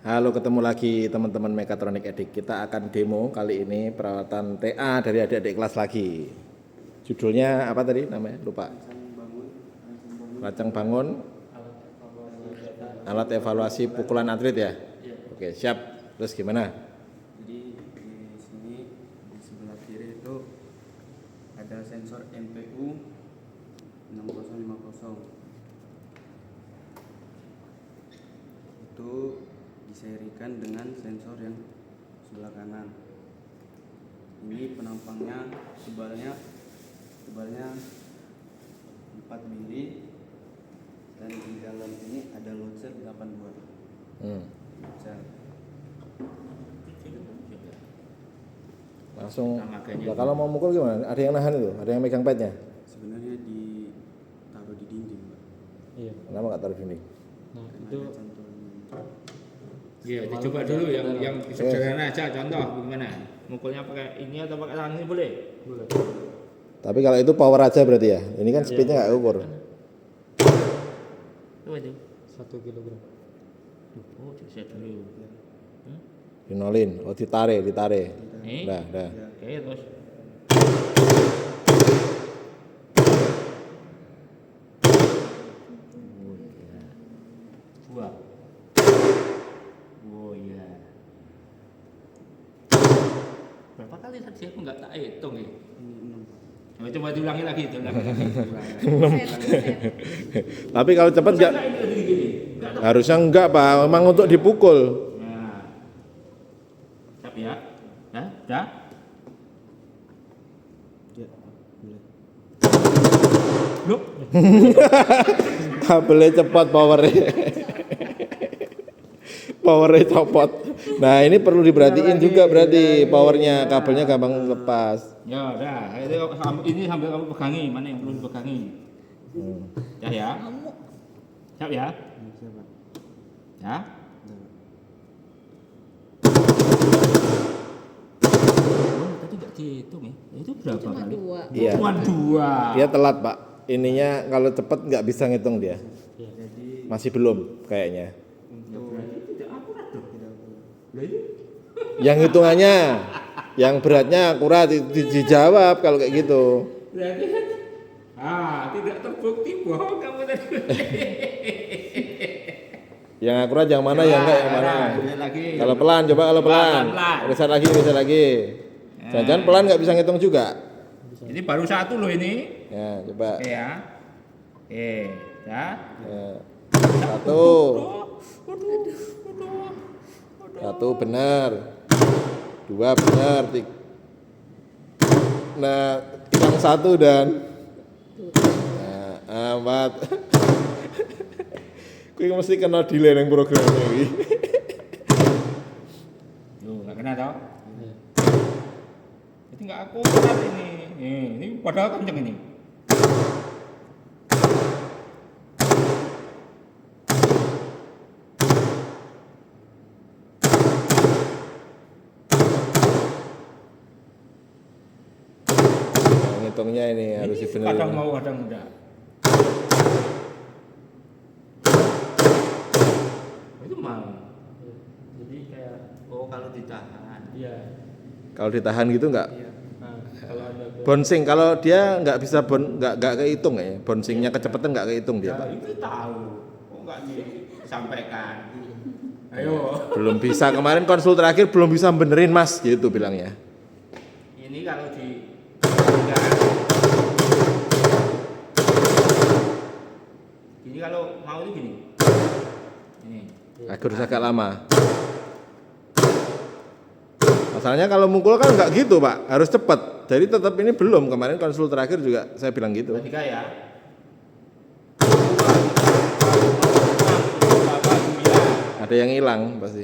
Halo, ketemu lagi teman-teman Mekatronik Edik. Kita akan demo kali ini perawatan TA dari adik-adik kelas lagi. Judulnya apa tadi namanya? Lupa. Rancang bangun. Alat evaluasi pukulan atlet ya? Oke, siap. Terus gimana? Jadi di sini di sebelah kiri itu ada sensor MPU 6050. Itu diserikan dengan sensor yang sebelah kanan. Ini penampangnya tebalnya 4 mili dan di dalam ini ada loadshed 82. Loadshed. Langsung. Nah, kalau mau mukul gimana? Ada yang nahan itu? Ada yang megang padnya? Sebenarnya ditaruh di dinding, Pak. Iya. Kenapa nggak taruh di dinding? Nah, itu Iya, dicoba dulu yang sederhana aja, contoh gimana? Mukulnya pakai ini atau pakai tangan ini boleh? boleh. Tapi kalau itu power aja berarti ya? Ini kan speednya nggak ukur. Coba itu. 1 kilogram. Oh, saya dulu. Dinolin, oh ditarik. Nih. Dah. Oke, terus. Dua. Oh iya. Berapa kali tadi aku nggak tak hitung ya? Oh, coba diulangi lagi. Tapi kalau cepat nggak, harusnya enggak Pak, memang untuk dipukul. Nah. Siap ya? Dah? Ya, boleh. Loh? Kabelnya cepat powernya copot. Nah ini perlu diperhatiin juga berarti powernya, kabelnya gampang lepas. Ya udah, ini sambil kamu pegangi, mana yang perlu dipegangi. Ya ya. Siap ya? Siap, Pak. Ya. Oh, tadi nggak dihitung ya? Itu berapa Cuma kali? 2. Iya. Cuma 2. Dia telat Pak. Ininya kalau cepat nggak bisa ngitung dia. Jadi Masih belum kayaknya. untuk Tidak akurat dong. tidak boleh. Lah itu. Yang hitungannya, yang beratnya akurat dijawab kalau kayak gitu. Berarti kan tidak terbukti bohong kamu tadi. Yang akurat yang mana, yang enggak yang mana. Lihat lagi. Kalau pelan, coba kalau pelan. Pelan. Reset lagi. Jangan pelan nggak bisa ngitung juga. Ini baru satu loh ini. Ya, coba. Oke ya. Ya. Ya. Satu benar. 2 benar. Nah, hilang 1 dan 4. Kuwi mesti kena delay nang programnya iki. Loh, nggak kena tau? Jadi nggak akurat ini. Ini padahal kenceng ini. Ngitungnya ini harus Ini dibenerin. kadang mau kadang enggak. Itu mau. Jadi kayak Kalau ditahan. iya. Kalau ditahan gitu enggak? Nah, kalau ada Bouncing, kalau dia nggak bisa nggak kehitung ya. Bouncingnya kecepatan nggak kehitung dia. Ya, Pak. itu tahu. Kok enggak disampaikan? Ayo. Belum bisa, kemarin konsul terakhir belum bisa benerin Mas gitu bilangnya. Ini kalau di ini kalau mau itu gini. Ini. Harus agak lama. Masalahnya kalau mukul kan nggak gitu Pak, harus cepat. Jadi tetap ini belum, kemarin konsul terakhir juga saya bilang gitu. Tiga ya. Ada yang hilang pasti.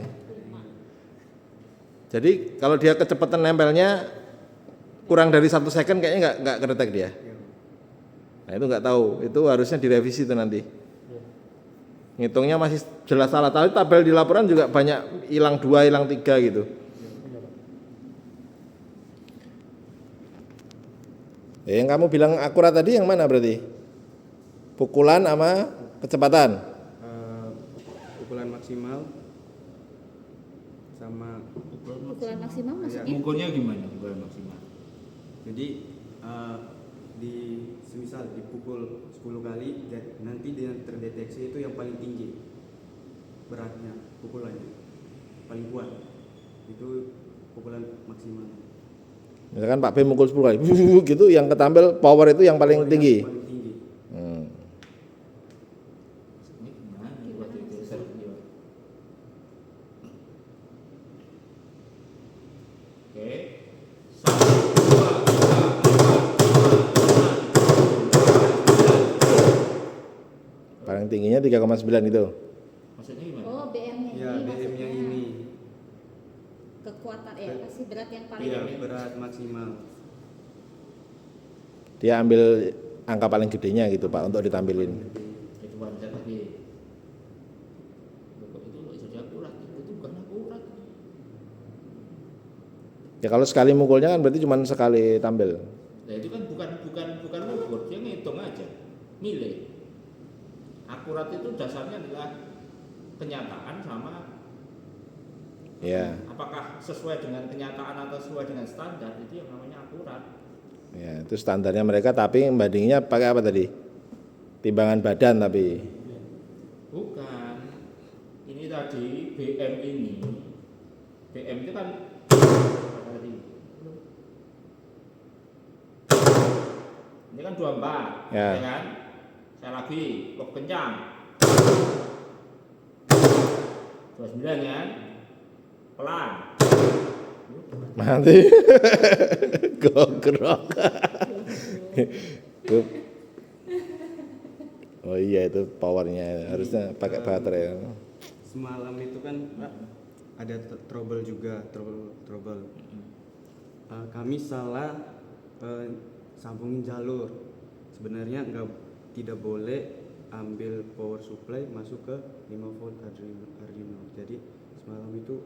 Jadi kalau dia kecepatan nempelnya kurang dari 1 second kayaknya nggak kedetek dia. Nah itu nggak tahu, itu harusnya direvisi itu nanti. Ngitungnya masih jelas salah, tapi tabel di laporan juga banyak hilang 2, hilang 3 gitu. Yang kamu bilang akurat tadi yang mana berarti? Pukulan sama kecepatan? Pukulan maksimal sama Pukulan maksimal maksudnya? Mukulnya gimana? Pukulan maksimal. jadi di semisal dipukul 10 kali nanti dia terdeteksi itu yang paling tinggi beratnya pukulannya paling kuat itu pukulan maksimal. Misalkan Pak B mukul 10 kali gitu, yang ketampil power itu yang paling tinggi. Paling tinggi. Hmm. Ini gimana? Waktu itu Sergio. Oke. 1, 2, 3, 4, 5, 6, 7, 8, 9. Paling tingginya 3,9 itu. Maksudnya gimana? Oh, BM-nya Ya ini BM-nya maksudnya. ini Kekuatan ya, pasti berat yang paling iya berat maksimal. Dia ambil angka paling gedenya gitu Pak untuk ditampilin. Itu wajar tadi. Kok itu loh jadi akurat, itu bukan akurat. Ya kalau sekali mukulnya kan berarti cuma sekali tampil. Nah itu kan bukan ukur, dia ngitung aja, milih. Akurat itu dasarnya adalah kenyataan sama Ya. apakah sesuai dengan kenyataan atau sesuai dengan standar, itu yang namanya akurat. Ya, itu standarnya mereka, tapi bandinginnya pakai apa tadi? Timbangan badan tapi. Bukan. Ini tadi BM ini. BM itu kan tadi. Ini kan 24, Ya. kan? Saya lagi kok kencang. 29 kan? Pelan. Mati. Gogrok. Oh iya itu powernya harusnya pakai baterai. Semalam itu kan Pak, ada trouble juga trouble. Kami salah sambungin jalur. Sebenarnya tidak boleh ambil power supply masuk ke 5 volt Arduino. Jadi semalam itu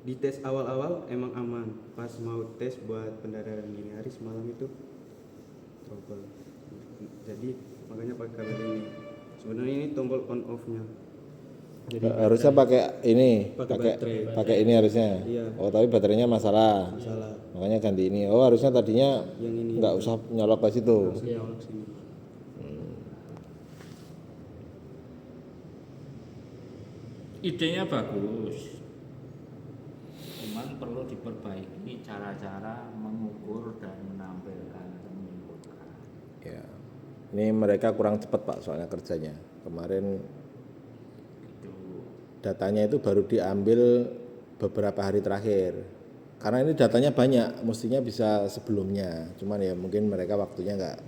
di tes awal-awal emang aman. Pas mau tes buat pendaraan dini hari semalam itu trouble. Jadi makanya pakai kabel ini. Sebenarnya ini tombol on off-nya. Harusnya pakai ini, Pakai pakai ini harusnya. Iya. Oh tapi baterainya masalah. Salah Makanya ganti ini. Oh harusnya tadinya yang ini. nggak usah nyolok ke situ. Saya nyolok sini. Idenya bagus. Cuman perlu diperbaiki cara-cara mengukur dan menampilkan dan mengukurkan. Ya. Ini mereka kurang cepat Pak soalnya kerjanya. Kemarin Itu datanya itu baru diambil beberapa hari terakhir. Karena ini datanya banyak, mestinya bisa sebelumnya. Cuman ya mungkin mereka waktunya nggak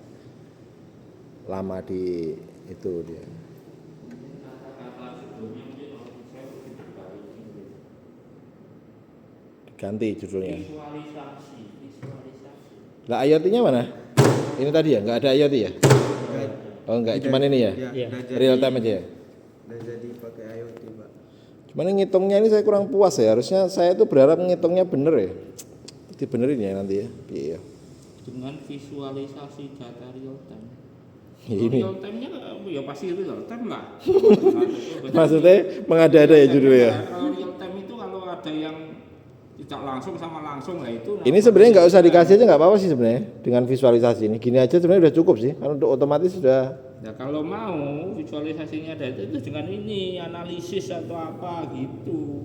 lama di itu dia. kata-kata sebelumnya mungkin kalau saya lebih diperbaiki. Ganti judulnya. Visualisasi. Lah IoT-nya mana? Ini tadi ya, nggak ada IoT ya? Oh nggak, cuman ini ya? Iya, Iya. udah jadi- Real time aja ya? Udah jadi pakai IoT, Pak. Cuman ini ngitungnya ini saya kurang puas ya. Harusnya saya tuh berharap ngitungnya bener ya. Dibenerin ya nanti ya. Iya. Dengan visualisasi data real time. Ini. Real time-nya ya pasti real time lah. Maksudnya mengada-ada ya judulnya. Kalau real time itu kalau ada yang tidak langsung sama langsung lah itu. Ini sebenarnya nggak usah dikasih aja nggak apa-apa sih sebenarnya dengan visualisasi ini. Gini aja sebenarnya udah cukup sih. Karena untuk otomatis sudah. Ya kalau mau visualisasinya ada itu dengan ini analisis atau apa gitu.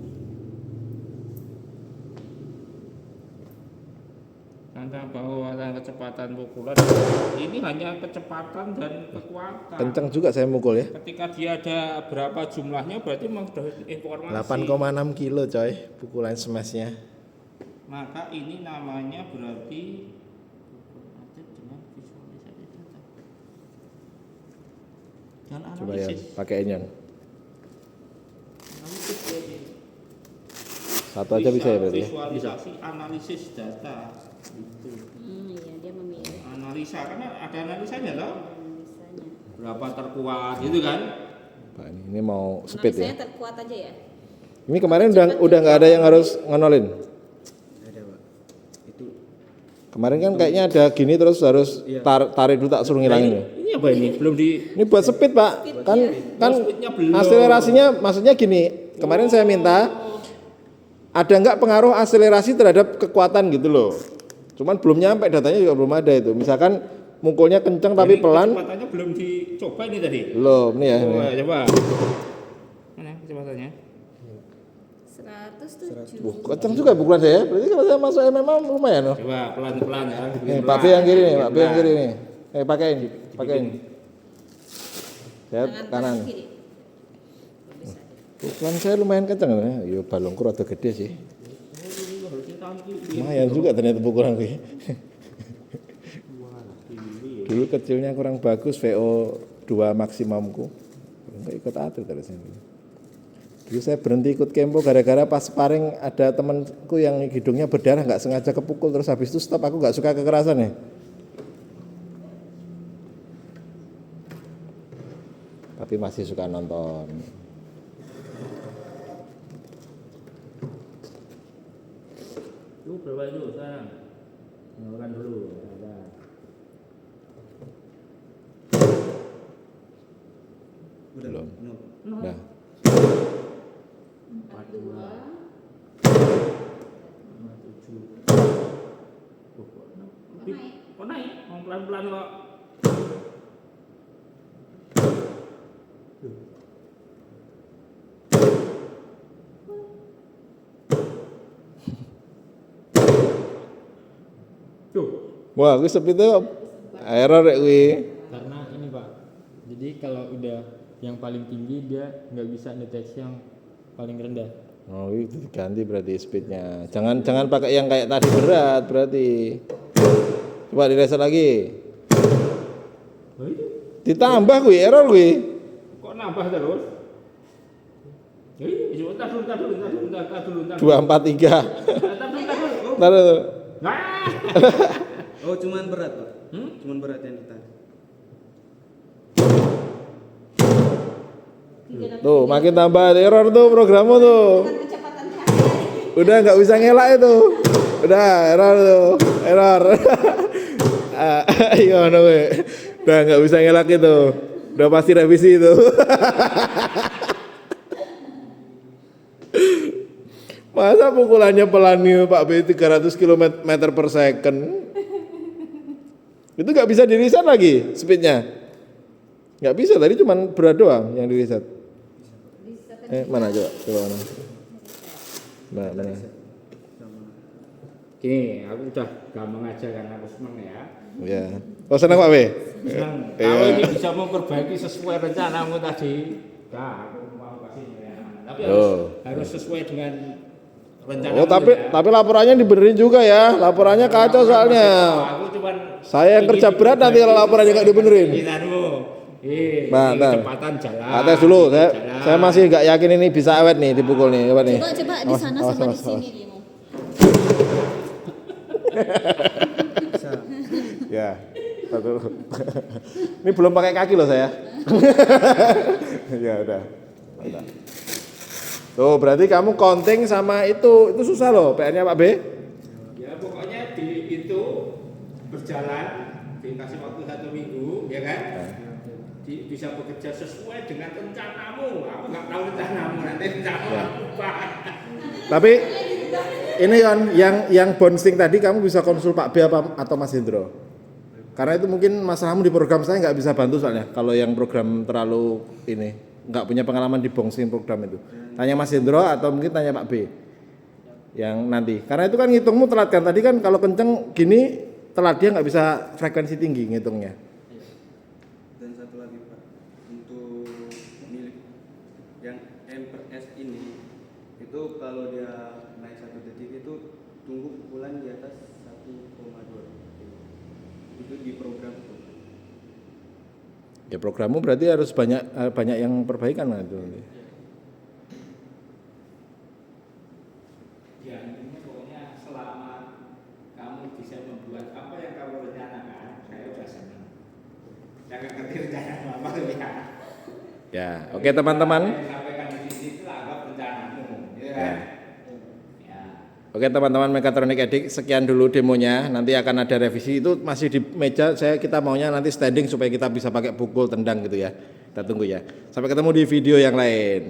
Tanda bahwa ada kecepatan pukulan ini hanya kecepatan dan kekuatan. Kenceng juga saya mukul ya. Ketika dia ada berapa jumlahnya berarti memang sudah informasi. 8,6 kilo coy pukulan smashnya. Maka ini namanya berarti aktif dengan visualisasi data. Dan Coba ya analisis. pakai ini yang Analisis berarti. satu aja bisa ya berarti ya. Visualisasi analisis data. Itu. Iya, dia memilih Analisa karena ada analisanya loh. misalnya. Berapa terkuat gitu kan? Pak ini mau speed ya. Analisanya terkuat aja ya. Ini kemarin udah nggak ada yang harus ngonolin. Ada, Pak. Itu Kemarin kan kayaknya ada gini terus harus tarik dulu tak suruh ngilangin ya. Ini apa ini? Belum di Ini buat speed Pak. Kan speednya belum. akselerasinya maksudnya gini. Kemarin saya minta ada nggak pengaruh akselerasi terhadap kekuatan gitu loh. Cuman belum nyampe, datanya juga belum ada itu. Misalkan mukulnya kencang tapi Ini pelan. kecepatannya belum dicoba ini tadi. Belum, nih ya. Oh, Nih. coba. Mana kecepatannya? 107. Kencang juga pukulan saya. Berarti kalau saya masuk MMA lumayan loh. Coba pelan-pelan ya. Nih, Pak B yang kiri nih, Pak B yang kiri nih. Pakein, pakein. Saya kanan. kiri. Pukulan saya lumayan kencang ya. Yo balongku rada gede sih. Lumayan juga ternyata pukulan gue. Dulu kecilnya kurang bagus, VO 2 maksimumku. Enggak ikut atlet dari sini. Dulu saya berhenti ikut kempo gara-gara pas sparring ada temanku yang hidungnya berdarah nggak sengaja kepukul terus habis itu stop, aku nggak suka kekerasan ya. Tapi masih suka nonton. Itu berapa itu sekarang? Menurunkan dulu. Ada. Belum. No. Nah, 42. 57. Oh, kok naik? Mau pelan-pelan kok. Tuh. wah, gue sepi tuh error rek gue. Karena ini Pak, jadi kalau udah yang paling tinggi dia nggak bisa deteksi yang paling rendah. Oh, itu diganti berarti speednya. Jangan pakai yang kayak tadi berat berarti. Coba direset lagi. Oh, itu Ditambah gue error gue. kok nambah terus? Entar dulu. 243. Entar dulu. Ntar dulu. Nah. Oh, cuman berat, Pak. Cuman berat yang ditarik. Tuh, makin tambah error tuh programmu tuh. Dengan kecepatan cahaya. Udah nggak bisa ngelak itu. Udah error tuh, error. Iya, gue. Udah nggak bisa ngelak itu. Udah pasti revisi itu. Masa pukulannya pelan nih Pak B 300 km per second. Itu nggak bisa di-reset lagi speednya. Nggak bisa, tadi cuma berat doang yang di-reset. Mana coba mana. Mana. Oke, aku udah gampang aja karena aku seneng ya. Ya. Oh senang Pak B? Senang. Iya. Kalau ini bisa memperbaiki sesuai rencanamu tadi. Nah, aku mau kasih ya. Tapi harus sesuai dengan rencana. Oh tapi laporannya dibenerin juga ya. Laporannya kacau soalnya. Aku cuman Saya yang kerja berat nanti kalau laporannya nggak dibenerin. Nah, kecepatan jalan. Tes dulu, saya masih nggak yakin ini bisa awet nih dipukul nih, coba nih. Coba di sana Awas, sama awas, di sini awas. dia mau. Bisa. Ya, satu. Ini belum pakai kaki loh saya. Ya udah. Tuh berarti kamu counting sama itu susah loh PR-nya Pak B. Ya pokoknya itu berjalan, dikasih waktu 1 minggu, ya kan? Bisa bekerja sesuai dengan rencanamu. Aku nggak tahu rencanamu, nanti rencanamu apa. Tapi ini Yon, yang bouncing tadi kamu bisa konsul Pak B atau Mas Hendro? Karena itu mungkin masalahmu di program saya nggak bisa bantu soalnya. Kalau yang program terlalu ini nggak punya pengalaman di bouncing program itu. Tanya Mas Hendro atau mungkin tanya Pak B yang nanti. Karena itu kan ngitungmu telat kan. Tadi kan kalau kenceng gini telat dia nggak bisa frekuensi tinggi ngitungnya. Dan satu lagi Pak, untuk milik yang M per S ini itu kalau dia naik 1 detik itu tunggu pukulan di atas 1,2 itu di program tuh. Ya programmu berarti harus banyak yang perbaikan lah itu. Ya intinya pokoknya selama kamu bisa membuat apa yang kamu rencanakan, saya udah senang. Jangan ngerti rencanamu apa ya. Ya, oke teman-teman. Saya sampaikan di sini itu anggap rencanamu, ya kan? Ya. Oke teman-teman Mekatronik Edik, sekian dulu demonya. Nanti akan ada revisi itu masih di meja. Kita maunya nanti standing supaya kita bisa pakai pukul tendang gitu ya. Kita tunggu ya. Sampai ketemu di video yang lain.